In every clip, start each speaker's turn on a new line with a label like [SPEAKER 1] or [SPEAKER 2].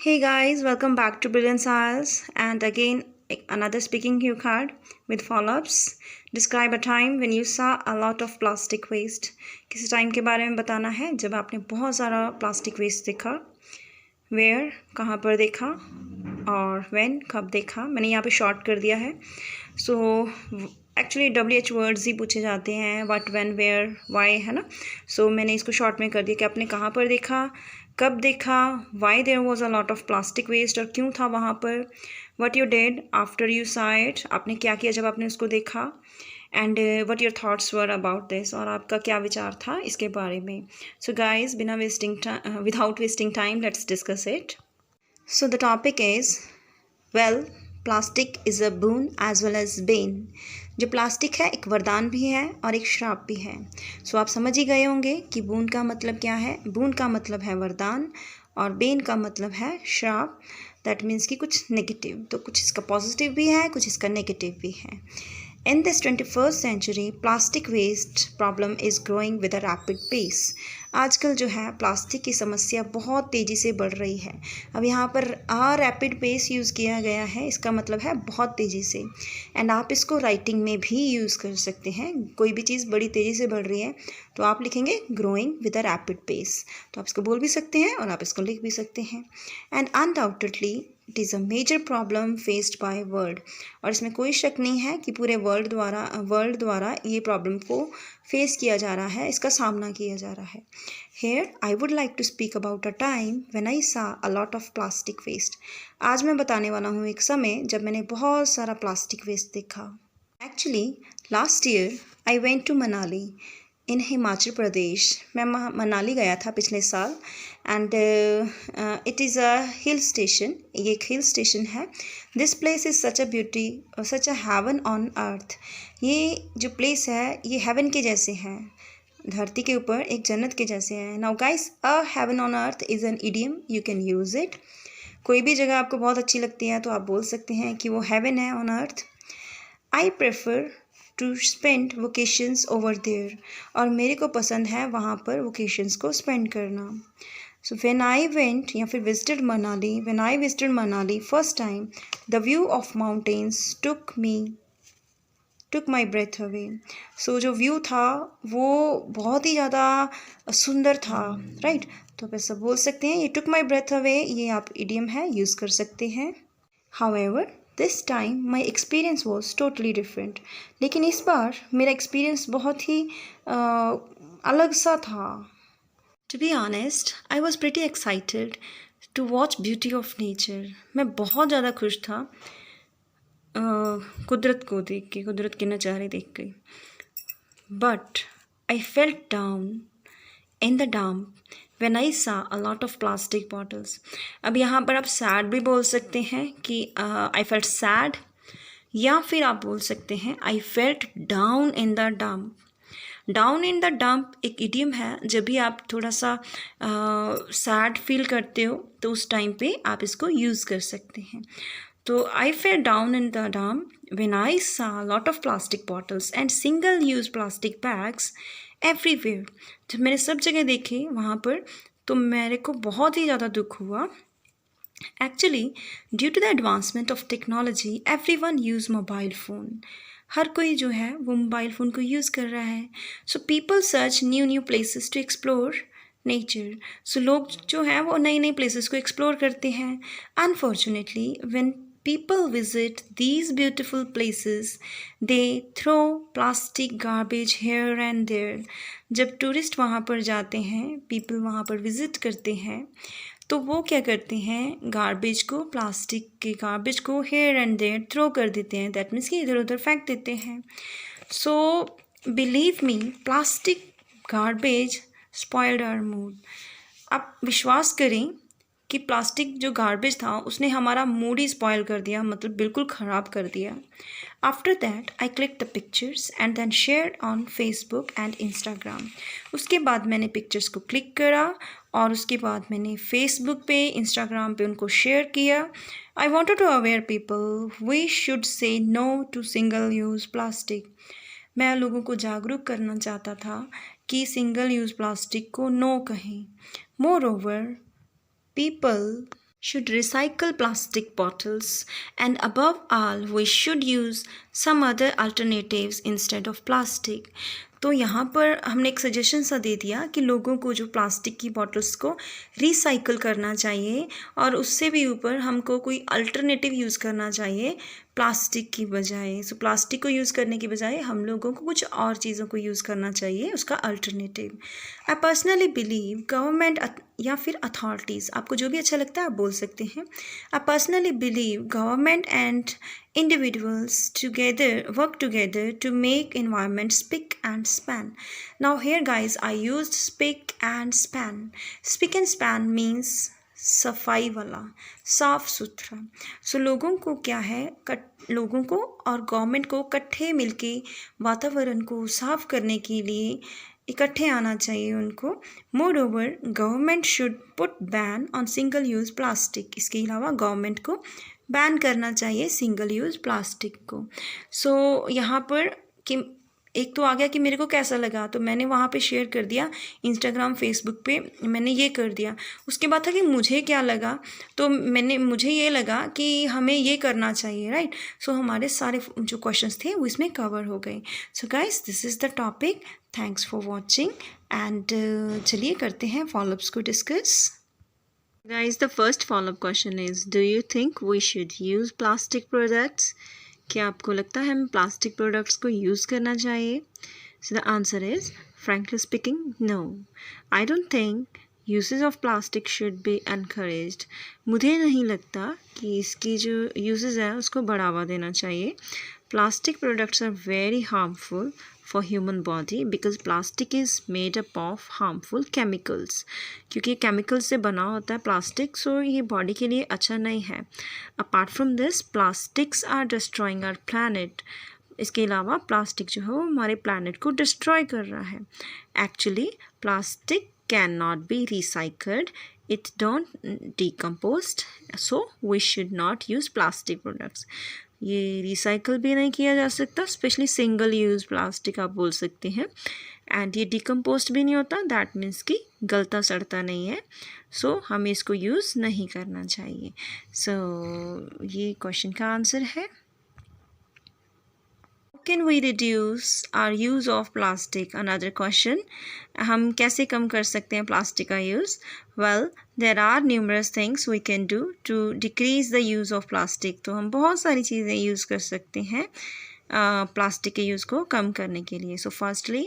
[SPEAKER 1] Hey guys, welcome back to Brilliant Science and again another speaking cue card with follow-ups. Describe a time when you saw a lot of plastic waste. किसी time के बारे में बताना है जब आपने बहुत सारा प्लास्टिक वेस्ट देखा. Where, कहाँ पर देखा और when, कब देखा. मैंने यहाँ पे शॉर्ट कर दिया है. So एक्चुअली WH वर्ड्स ही पूछे जाते हैं, व्हाट, व्हेन, वेयर, वाई, है ना. सो मैंने इसको शॉर्ट में कर दिया कि आपने कहाँ पर देखा, कब देखा, why there was a lot of plastic waste और क्यों था वहाँ पर, what you did after you saw it, आपने क्या किया जब आपने उसको देखा, and what your thoughts were about this, और आपका क्या विचार था इसके बारे में. सो गाइज, बिना without wasting time let's discuss it. So the topic is well, plastic is a boon as well as bane. जो प्लास्टिक है एक वरदान भी है और एक श्राप भी है. सो आप समझ ही गए होंगे कि बून का मतलब क्या है. बून का मतलब है वरदान और बेन का मतलब है श्राप. दैट मीन्स कि कुछ नेगेटिव. तो कुछ इसका पॉजिटिव भी है, कुछ इसका नेगेटिव भी है. In this 21st century, plastic waste problem is growing with a rapid pace. आजकल जो है प्लास्टिक की समस्या बहुत तेज़ी से बढ़ रही है. अब यहाँ पर रैपिड पेस यूज़ किया गया है, इसका मतलब है बहुत तेज़ी से. एंड आप इसको राइटिंग में भी यूज़ कर सकते हैं. कोई भी चीज़ बड़ी तेज़ी से बढ़ रही है तो आप लिखेंगे growing with a rapid pace. तो आप इसको बोल भी सकते हैं और आप इसको लिख भी सकते हैं. And undoubtedly it is a major problem faced by world. और इसमें कोई शक नहीं है कि पूरे वर्ल्ड द्वारा ये प्रॉब्लम को फेस किया जा रहा है, इसका सामना किया जा रहा है. Here I would like to speak about a time when I saw a lot of plastic waste. आज मैं बताने वाला हूँ एक समय जब मैंने बहुत सारा प्लास्टिक वेस्ट देखा. Actually last year I went to Manali in Himachal Pradesh. मैं मनाली गया था पिछले साल. And it is a hill station. ये एक हिल स्टेशन है. This place is such a beauty, such a heaven on earth. ये जो प्लेस है ये हेवन के जैसे है, धरती के ऊपर एक जन्नत के जैसे है. Now guys, a heaven on earth is an idiom, you can use it. कोई भी जगह आपको बहुत अच्छी लगती है तो आप बोल सकते हैं कि वो हेवन है on earth. I prefer to spend vacations over there. और मेरे को पसंद है वहाँ पर वोकेशंस को स्पेंड करना. सो व्हेन आई वेंट या फिर visited Manali, when I visited Manali first time, the view of mountains took my breath away. So जो व्यू था वो बहुत ही ज़्यादा सुंदर था, राइट. तो आप ऐसा बोल सकते हैं, ये टुक माई ब्रेथ अवे, ये आप इडियम है, यूज़ कर सकते हैं. However this time my experience was totally different. लेकिन इस बार मेरा एक्सपीरियंस बहुत ही अलग सा था. To be honest, I was pretty excited to watch beauty of nature. मैं बहुत ज़्यादा खुश था कुदरत को देख के, कुदरत के नज़ारे देख के. But I felt down in the dump when I saw a lot of plastic bottles. अब यहाँ पर आप सैड भी बोल सकते हैं कि आई फेल्ट सैड, या फिर आप बोल सकते हैं आई felt down in the dump. Down in the dump एक इडियम है. जब भी आप थोड़ा सा सैड फील करते हो तो उस टाइम पे आप इसको यूज़ कर सकते हैं. तो I felt down in the dump when I saw lot of plastic bottles and single use plastic bags everywhere. जब मैंने सब जगह देखे वहाँ पर तो मेरे को बहुत ही ज़्यादा दुख हुआ. Actually due to the advancement of technology everyone use mobile phone. हर कोई जो है वो मोबाइल फ़ोन को यूज़ कर रहा है. So people search new places to explore nature. So लोग जो हैं वो नई नई प्लेसेस को एक्सप्लोर करते हैं. Unfortunately when people visit these beautiful places, they throw plastic garbage here and there. जब टूरिस्ट वहाँ पर जाते हैं, पीपल वहाँ पर विज़िट करते हैं, तो वो क्या करते हैं, गार्बेज को, प्लास्टिक के गार्बेज को हेयर एंड देयर थ्रो कर देते हैं. दैट मीन्स कि इधर उधर फेंक देते हैं. So believe me, plastic garbage spoiled our mood. आप विश्वास करें कि प्लास्टिक जो गार्बेज था उसने हमारा मूड ही स्पॉइल कर दिया, मतलब बिल्कुल ख़राब कर दिया. After that I click the pictures and then share on Facebook and Instagram. उसके बाद मैंने पिक्चर्स को क्लिक करा और उसके बाद मैंने फेसबुक पे, इंस्टाग्राम पे उनको शेयर किया. I wanted to aware people we should say no to single use plastic. मैं लोगों को जागरूक करना चाहता था कि सिंगल यूज़ प्लास्टिक को नो कहें. Moreover people should recycle plastic bottles, and above all we should use some other alternatives instead of plastic. तो यहाँ पर हमने एक सजेशन सा दे दिया कि लोगों को जो प्लास्टिक की बॉटल्स को रिसाइकल करना चाहिए और उससे भी ऊपर हमको कोई अल्टरनेटिव यूज़ करना चाहिए प्लास्टिक की बजाय। सो प्लास्टिक को यूज़ करने की बजाय हम लोगों को कुछ और चीज़ों को यूज़ करना चाहिए उसका alternative. I personally believe government या फिर अथॉरिटीज़, आपको जो भी अच्छा लगता है आप बोल सकते हैं। I personally believe government and individuals together work together to make environment spick and span. Now here guys, I used spick and span. Spick and span means सफाई वाला, साफ सुथरा। सो लोगों को क्या है, लोगों को और गवर्नमेंट को इकट्ठे मिलके वातावरण को साफ करने के लिए इकट्ठे आना चाहिए उनको। More over government should put ban on single use plastic. इसके अलावा गवर्नमेंट को बैन करना चाहिए सिंगल यूज़ प्लास्टिक को। सो यहाँ पर कि एक तो आ गया कि मेरे को कैसा लगा, तो मैंने वहाँ पे शेयर कर दिया इंस्टाग्राम फेसबुक पे, मैंने ये कर दिया। उसके बाद था कि मुझे क्या लगा, तो मुझे ये लगा कि हमें ये करना चाहिए, राइट। सो हमारे सारे जो क्वेश्चंस थे वो इसमें कवर हो गए। सो guys, this is the topic. Thanks for watching and चलिए करते हैं फॉलोअप्स को discuss. Guys, the first follow-up question is, do you think we should use plastic products? क्या आपको लगता है हमें प्लास्टिक प्रोडक्ट्स को यूज़ करना चाहिए? So the answer is, frankly speaking, no. I don't think uses of plastic should be encouraged. मुझे नहीं लगता कि इसकी जो uses है उसको बढ़ावा देना चाहिए। Plastic products are very harmful for human body because plastic is made up of harmful chemicals. क्योंकि केमिकल से बना होता है प्लास्टिक, सो ये बॉडी के लिए अच्छा नहीं है। Apart from this, plastics are destroying our planet. इसके अलावा प्लास्टिक जो है वो हमारे प्लानट को डिस्ट्रॉय कर रहा है। Actually plastic can not be recycled, it don't decomposed, so we should not use plastic products. ये रिसाइकल भी नहीं किया जा सकता, स्पेशली सिंगल यूज़ प्लास्टिक आप बोल सकते हैं। एंड ये डिकम्पोस्ट भी नहीं होता, दैट मीन्स कि गलता सड़ता नहीं है। सो हमें इसको यूज़ नहीं करना चाहिए। सो ये क्वेश्चन का आंसर है। Can we reduce our use of plastic? Another question. हम कैसे कम कर सकते हैं प्लास्टिक का use? Well, there are numerous things we can do to decrease the use of plastic. तो हम बहुत सारी चीज़ें यूज़ कर सकते हैं प्लास्टिक के यूज़ को कम करने के लिए। So firstly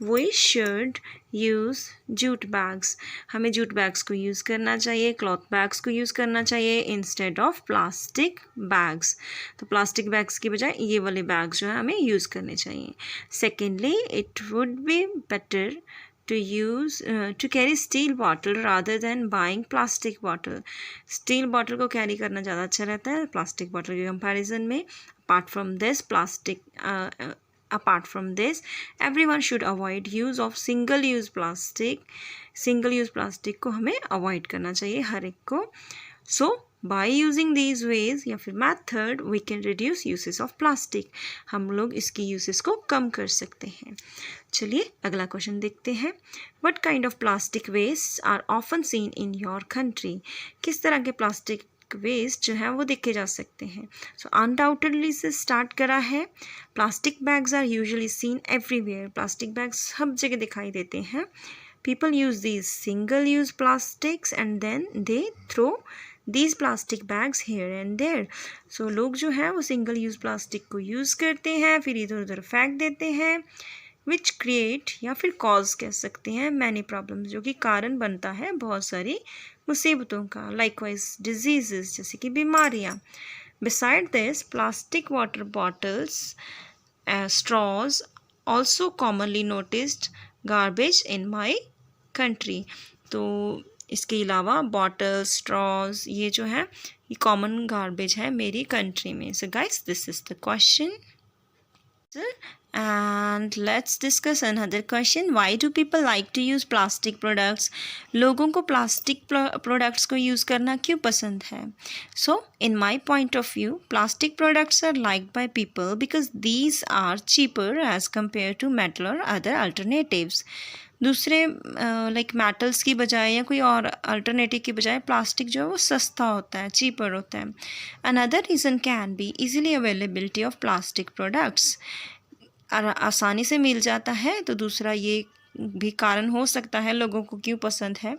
[SPEAKER 1] we should use jute bags. हमें जूट बैग्स को यूज़ करना चाहिए, क्लॉथ बैग्स को यूज़ करना चाहिए इंस्टेड ऑफ प्लास्टिक बैग्स। तो प्लास्टिक बैग्स की बजाय ये वाले बैग्स जो है हमें यूज़ करने चाहिए। Secondly, it would be better to use to carry steel bottle rather than buying plastic bottle. Steel bottle को कैरी करना ज़्यादा अच्छा रहता है प्लास्टिक बॉटल के कंपैरिजन में। apart from this everyone should avoid use of single use plastic. Single use plastic को हमें अवॉइड करना चाहिए हर एक को। सो by using these ways या फिर method we can reduce uses of plastic. हम लोग इसकी uses को कम कर सकते हैं। चलिए अगला क्वेश्चन देखते हैं। What kind of plastic wastes are often seen in your country? किस तरह के प्लास्टिक वेस्ट जो है वो देखे जा सकते हैं। सो अनडाउटेडली से स्टार्ट करा है। Plastic bags are usually seen everywhere. Plastic bags सब जगह दिखाई देते हैं। People use these single use plastics and then they throw these plastic bags here and there. So लोग जो है वो सिंगल यूज़ प्लास्टिक को यूज़ करते हैं, फिर इधर उधर फेंक देते हैं, which create या फिर cause कह सकते हैं many problems, जो कि कारण बनता है बहुत सारी मुसीबतों का। Likewise diseases, जैसे कि बीमारियाँ। Beside this, plastic water bottles, straws also commonly noticed garbage in my country. तो इसके अलावा बॉटल, स्ट्रॉज, ये जो है ये कॉमन गार्बेज है मेरी कंट्री में। So guys, this is the question and let's discuss another question. Why do people like to use plastic products? लोगों को प्लास्टिक प्रोडक्ट्स को यूज़ करना क्यों पसंद है? So in my point of view, plastic products are like by people because these are cheaper as compare to metal और other alternatives. दूसरे like metals की बजाय या कोई और अल्टरनेटिव की बजाय प्लास्टिक जो है वो सस्ता होता है, चीपर होता है। Another reason can be easily availability of plastic products, आसानी से मिल जाता है, तो दूसरा ये भी कारण हो सकता है लोगों को क्यों पसंद है।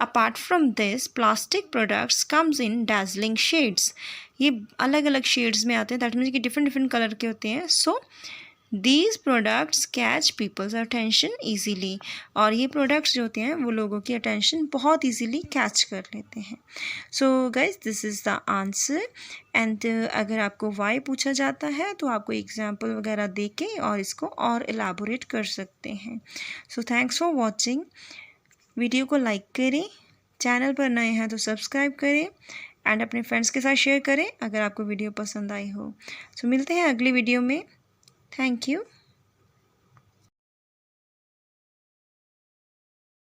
[SPEAKER 1] Apart from this plastic products comes in dazzling shades, ये अलग अलग शेड्स में आते हैं, दैट मीन्स कि डिफरेंट डिफरेंट कलर के होते हैं। So these products catch people's attention easily, और ये प्रोडक्ट्स जो होते हैं वो लोगों की अटेंशन बहुत ईजीली कैच कर लेते हैं। So guys this is the answer. And अगर आपको वाई पूछा जाता है तो आपको एग्जाम्पल वगैरह दे के और इसको और एलाबोरेट कर सकते हैं। So thanks for watching. Video को लाइक करें, चैनल पर नए हैं तो सब्सक्राइब करें एंड अपने फ्रेंड्स के साथ शेयर करें अगर आपको वीडियो पसंद आई हो। सो मिलते हैं अगली वीडियो में। Thank you.